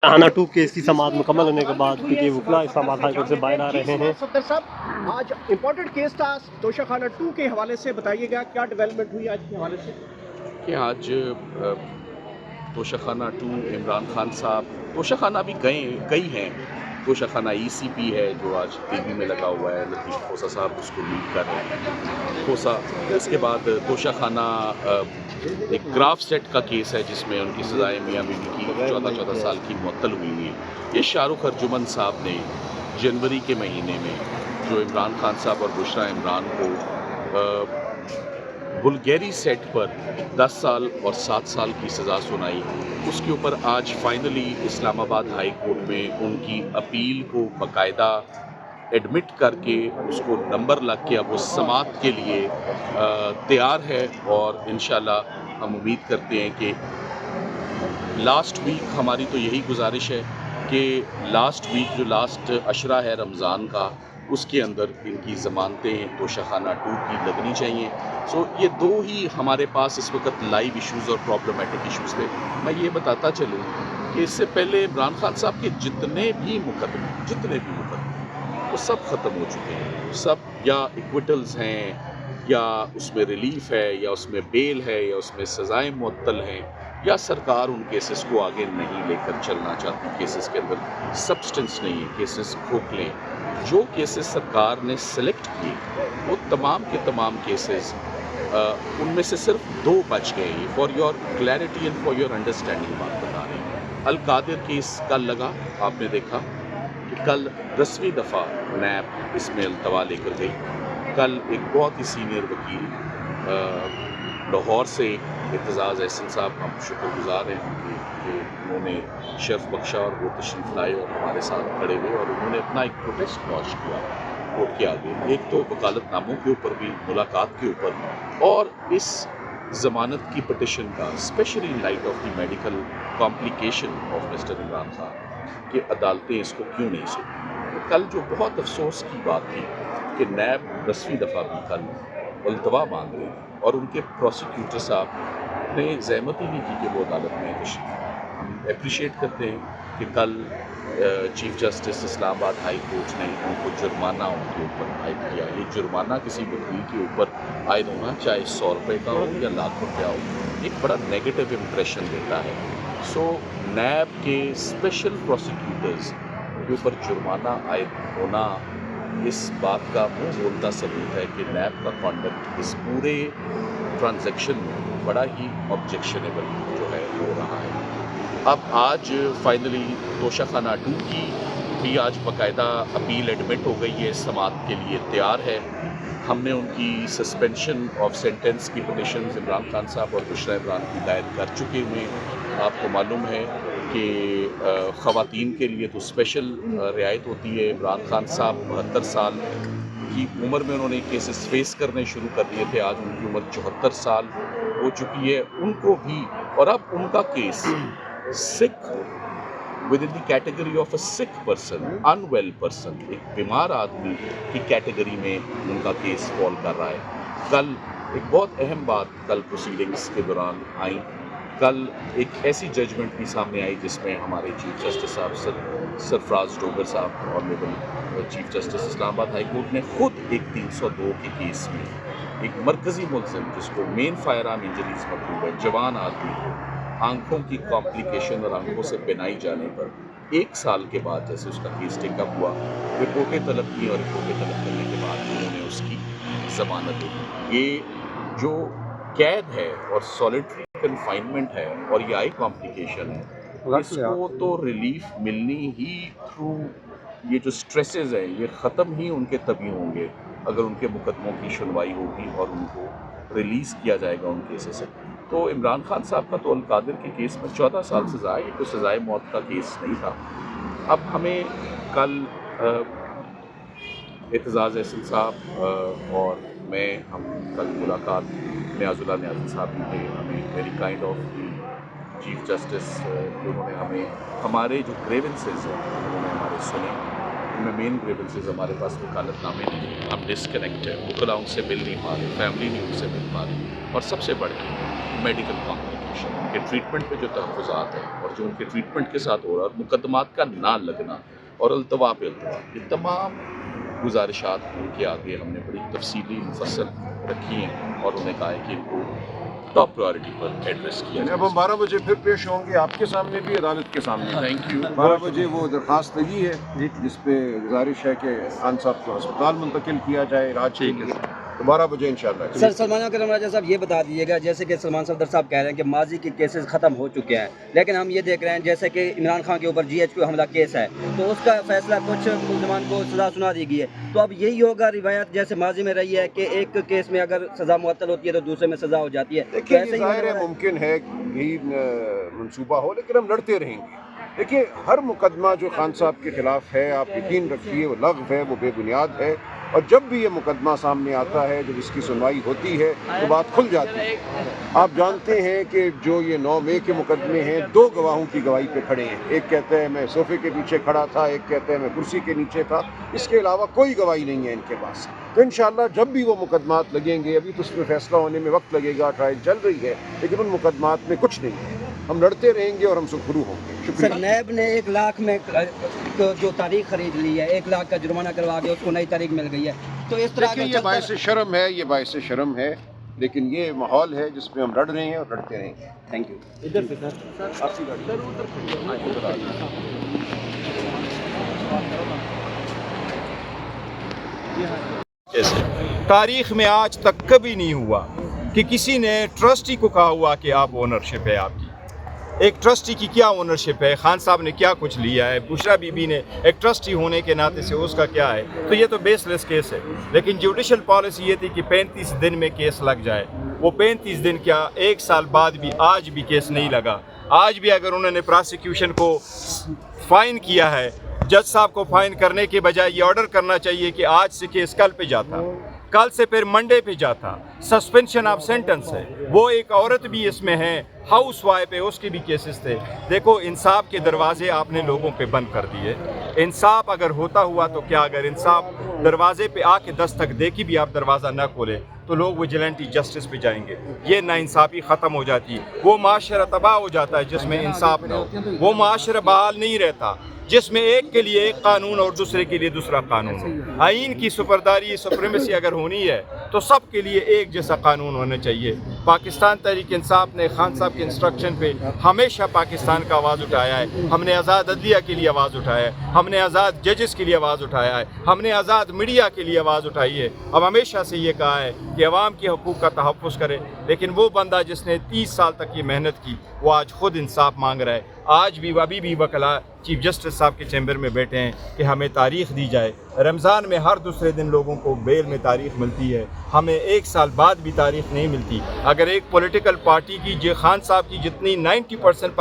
शाहना 2 case की समाअत मुकम्मल होने के बाद पीटीआई वकला इस्लामाबाद हाई कोर्ट से बाहर आ रहे हैं। सफदर साहब, आज इम्पोर्टेंट केस था तोशाखाना 2 के हवाले से बताइएगा, क्या डेवलपमेंट हुई आज के हवाले से? कि आज तोशाखाना 2 इमरान खान साहब तोशाखाना भी कई हैं। तोशाखाना ECP है जो आज टीवी में लगा हुआ है, लतीफ़ खोसा साहब उसको लीड कर रहे हैं। खोसा, इसके बाद तोशाखाना एक ग्राफ सेट का केस है जिसमें उनकी सज़ाएँ मियाँ बीवी की 14 साल की मुअत्तल हुई हुई है। ये शाहरुख अर्जुमन साहब ने जनवरी के महीने में जो इमरान खान साहब और बुशरा इमरान को बुल्गेरी सेट पर 10 साल और 7 साल की सज़ा सुनाई, उसके ऊपर आज फाइनली इस्लामाबाद हाई कोर्ट में उनकी अपील को बाकायदा एडमिट करके उसको नंबर लग के अब वो समाअत के लिए तैयार है। और इंशाल्लाह हम उम्मीद करते हैं कि लास्ट वीक हमारी तो यही गुजारिश है कि लास्ट वीक जो लास्ट अशरा है रमज़ान का, उसके अंदर इनकी ज़मानतें तोशाखाना 2 की लगनी चाहिए। सो ये दो ही हमारे पास इस वक्त लाइव इश्यूज़ और प्रॉब्लमेटिक इश्यूज़ थे। मैं ये बताता चलूँ कि इससे पहले इमरान खान साहब के जितने भी मुकदमे वो सब ख़त्म हो चुके हैं। सब या इक्विटल्स हैं, या उसमें रिलीफ है, या उसमें बेल है, या उसमें सज़ाएँ मुअत्तल हैं, या सरकार उन केसेस को आगे नहीं लेकर चलना चाहती। केसेस के अंदर सब्सटेंस नहीं है, केसेस खोखले। जो केसेस सरकार ने सेलेक्ट किए वो तमाम के तमाम केसेस, उनमें से सिर्फ 2 बच गए। For your clarity and for your understanding बात बता रहे हैं। अल-कादिर केस कल लगा, आपने देखा कि कल 10वीं दफ़ा नैब इसमें अल्तवा लेकर गई। कल एक बहुत ही सीनियर वकील लाहौर से एतजाज़ एहसन साहब, हम शुक्रगुजार हैं कि उन्होंने शर्फ बख्शा और वो तशरीफ़ लाए और हमारे साथ खड़े हुए और उन्होंने अपना एक प्रोटेस्ट लॉन्च किया कोर्ट के आगे। एक तो वकालतनामों के ऊपर भी, मुलाकात के ऊपर, और इस ज़मानत की पटिशन का, specially in light of the medical complication of mister Imran Khan कि अदालतें इसको क्यों नहीं सुनी। कल जो बहुत अफसोस की बात थी कि नैब 10वीं दफ़ा भी कल अल्तवा मांग रही थी और उनके प्रोसिक्यूटर साहब ने ज़हमत ही नहीं की कि वो अदालत में तशरीफ़। हम अप्रिशिएट करते हैं कि कल chief justice Islamabad high court ने उनको जुर्माना उनके ऊपर आयद किया। ये जुर्माना किसी वकील के ऊपर आयद होना, चाहे 100 रुपये का हो या लाख रुपया हो, एक बड़ा नेगेटिव इम्प्रेशन देता है। सो नैब के स्पेशल प्रोसिक्यूटर्स के ऊपर जुर्माना आयद होना इस बात का मुँह बोलता सबूत है कि नैब का कॉन्डक्ट इस पूरे ट्रांजैक्शन में बड़ा ही ऑब्जेक्शनेबल जो है हो रहा है। अब आज फाइनली तोशाखाना 2 की भी आज बाकायदा अपील एडमिट हो गई है, समाअत के लिए तैयार है। हमने उनकी सस्पेंशन ऑफ सेंटेंस की पिटिशन इमरान खान साहब और बुशरा इमरान की दायर कर चुके हुए हैं। आपको मालूम है कि ख़वातीन के लिए तो स्पेशल रियायत होती है। इमरान खान साहब 72 साल की उम्र में उन्होंने केसेस फेस करने शुरू कर दिए थे। आज उनकी उम्र 74 साल हो चुकी है, उनको भी। और अब उनका case sick within the category of a sick person, unwell person, एक बीमार आदमी की कैटेगरी में उनका केस फॉल कर रहा है। कल एक बहुत अहम बात कल प्रोसीडिंग्स के दौरान आई। कल एक ऐसी जजमेंट भी सामने आई जिसमें हमारे चीफ जस्टिस साहब सरफराज डोगर साहब, honourable chief justice Islamabad high court ने खुद एक 302 के केस में एक मरकज़ी मुलज़िम जिसको मेन फायर आर्म इंजरीज मकरूब है, जवान आदमी को आंखों की कॉम्प्लिकेशन और आंखों से बिनाई जाने पर 1 साल के बाद जैसे उसका केस टेकअप हुआ, रिपोर्टें तलब की और रिपोर्टें तलब करने के बाद उन्होंने उसकी ज़मानत दी। ये जो कैद है और सॉलिटरी कन्फाइनमेंट है और ये आई कॉम्प्लिकेशन है, इसको तो रिलीफ मिलनी ही थ्रू ये जो स्ट्रेसेस हैं ये ख़त्म ही उनके तभी होंगे अगर उनके मुकदमों की सुनवाई होगी और उनको रिलीज़ किया जाएगा उन केसेस से। तो इमरान खान साहब का तो अल-कादिर के केस में 14 साल सज़ा है, ये तो सज़ाए मौत का केस नहीं था। अब हमें कल एतजाज़ एहसन साहब और हम कल मुलाकात नियाज़ुल्लाह नियाज़ी साहब भी थे। हमें very kind of chief justice उन्होंने हमें हमारे जो ग्रेवेंसेस हैं उन्होंने हमारे सुने। उनमें मेन ग्रेवेंसेस हमारे पास वकालतनामे नहीं हैं, हम डिस्कनेक्ट हैं, वकला उनसे मिल नहीं पा रहे, फैमिली नहीं उनसे मिल पा रही, और सबसे बढ़ के मेडिकल कॉम्प्लिकेशन। پروسیکیوشن کے ٹریٹمنٹ پہ جو تحفظات ہیں اور جو ان کے ٹریٹمنٹ کے ساتھ ہو رہا ہے اور مقدمات کا نہ لگنا اور التوا پہ التوا، یہ تمام گزارشات ان کے آگے ہم نے بڑی تفصیلی مفصل رکھی ہیں اور انہیں کہا ہے کہ ان کو ٹاپ پرائرٹی پر ایڈریس کیا اب ہم 12 بجے پھر پیش ہوں گے آپ کے سامنے بھی، عدالت کے سامنے. Thank you. 12 بجے وہ درخواست لگی ہے جس پہ گزارش ہے کہ خان صاحب کو ہسپتال منتقل کیا جائے علاج کے لیے، تو 12 بجے انشاءاللہ. سر سلمان اکرم راجہ صاحب یہ بتا دیجیے گا، جیسے کہ سلمان صفدر صاحب کہہ رہے ہیں کہ ماضی کے کیسز ختم ہو چکے ہیں، لیکن ہم یہ دیکھ رہے ہیں جیسے کہ عمران خان کے اوپر GHQ حملہ کیس ہے تو اس کا فیصلہ کچھ ملزمان کو سزا سنا دی گئی ہے، تو اب یہی ہوگا روایت جیسے ماضی میں رہی ہے کہ ایک کیس میں اگر سزا معطل ہوتی ہے تو دوسرے میں سزا ہو جاتی ہے. دیکھیے یہ ظاہر ہے ممکن ہے یہی منصوبہ ہو، لیکن ہم لڑتے رہیں گے. دیکھیے ہر مقدمہ جو خان صاحب کے خلاف ہے آپ یقین رکھیے وہ لغو ہے، وہ بے بنیاد ہے، اور جب بھی یہ مقدمہ سامنے آتا ہے جب اس کی سنوائی ہوتی ہے تو بات کھل جاتی ہے. آپ جانتے ہیں کہ جو یہ 9 مئی کے مقدمے ہیں 2 گواہوں کی گواہی پہ کھڑے ہیں، ایک کہتا ہے میں صوفے کے پیچھے کھڑا تھا، ایک کہتا ہے میں کرسی کے نیچے تھا، اس کے علاوہ کوئی گواہی نہیں ہے ان کے پاس. تو انشاءاللہ جب بھی وہ مقدمات لگیں گے، ابھی تو اس میں فیصلہ ہونے میں وقت لگے گا، ٹرائل چل رہی ہے، لیکن ان مقدمات میں کچھ نہیں ہے. ہم لڑتے رہیں گے اور ہم سرخرو ہوں گے. سر شکریہ. نیب نے 1 لاکھ میں جو تاریخ خرید لی ہے، 1 لاکھ کا جرمانہ کروا کے اس کو نئی تاریخ مل گئی ہے، تو اس طرح دیکھیے یہ باعث شرم ہے، یہ باعث شرم ہے، لیکن یہ ماحول ہے جس میں ہم لڑ رہے ہیں اور لڑتے رہیں گے. Thank you. ادھر سے سر آپ کی گاڑی. تاریخ میں آج تک کبھی نہیں ہوا کہ کسی نے ٹرسٹی کو کہا ہوا کہ آپ اونرشپ ہے آپ کی. ایک ٹرسٹی کی کیا اونرشپ ہے؟ خان صاحب نے کیا کچھ لیا ہے؟ بشرا بی بی نے ایک ٹرسٹی ہونے کے ناطے سے اس کا کیا ہے؟ تو یہ تو بیس لیس کیس ہے. لیکن جوڈیشل پالیسی یہ تھی کہ 35 دن میں کیس لگ جائے. وہ 35 دن کیا 1 سال بعد بھی آج بھی کیس نہیں لگا. آج بھی اگر انہوں نے پراسیکیوشن کو فائن کیا ہے، جج صاحب کو فائن کرنے کے بجائے یہ آرڈر کرنا چاہیے کہ آج سے کیس کل پہ جاتا، کل سے پھر منڈے پہ جاتا. سسپینشن آف سینٹنس ہے. وہ ایک عورت بھی اس میں ہے، ہاؤس وائف ہے، اس کے بھی کیسز تھے. دیکھو انصاف کے دروازے آپ نے لوگوں پہ بند کر دیے. انصاف اگر ہوتا ہوا تو کیا، اگر انصاف دروازے پہ آ کے دستک دے کے بھی آپ دروازہ نہ کھولے تو لوگ ویجیلنٹی جسٹس پہ جائیں گے. یہ ناانصافی ختم ہو جاتی. وہ معاشرہ تباہ ہو جاتا ہے جس میں انصاف نہ ہو. وہ معاشرہ بحال نہیں رہتا جس میں ایک کے لیے ایک قانون اور دوسرے کے لیے دوسرا قانون ہو. آئین کی سپرداری سپریمیسی اگر ہونی ہے تو سب کے لیے ایک جیسا قانون ہونا چاہیے. پاکستان تحریک انصاف نے خان صاحب کے انسٹرکشن پہ ہمیشہ پاکستان کا آواز اٹھایا ہے. ہم نے آزاد عدلیہ کے لیے آواز اٹھایا ہے، ہم نے آزاد ججز کے لیے آواز اٹھایا ہے، ہم نے آزاد میڈیا کے لیے آواز اٹھائی ہے. اب ہمیشہ سے یہ کہا ہے کہ عوام کے حقوق کا تحفظ کرے. لیکن وہ بندہ جس نے 30 سال تک یہ محنت کی وہ آج خود انصاف مانگ رہا ہے. آج بھی ابھی بھی وکلا چیف جسٹس صاحب کے چیمبر میں بیٹھے ہیں کہ ہمیں تاریخ دی جائے. رمضان میں ہر دوسرے دن لوگوں کو بیل میں تاریخ ملتی ہے، ہمیں 1 سال بعد بھی تاریخ نہیں ملتی. اگر ایک پولیٹیکل پارٹی کی خان صاحب کی جتنی 90%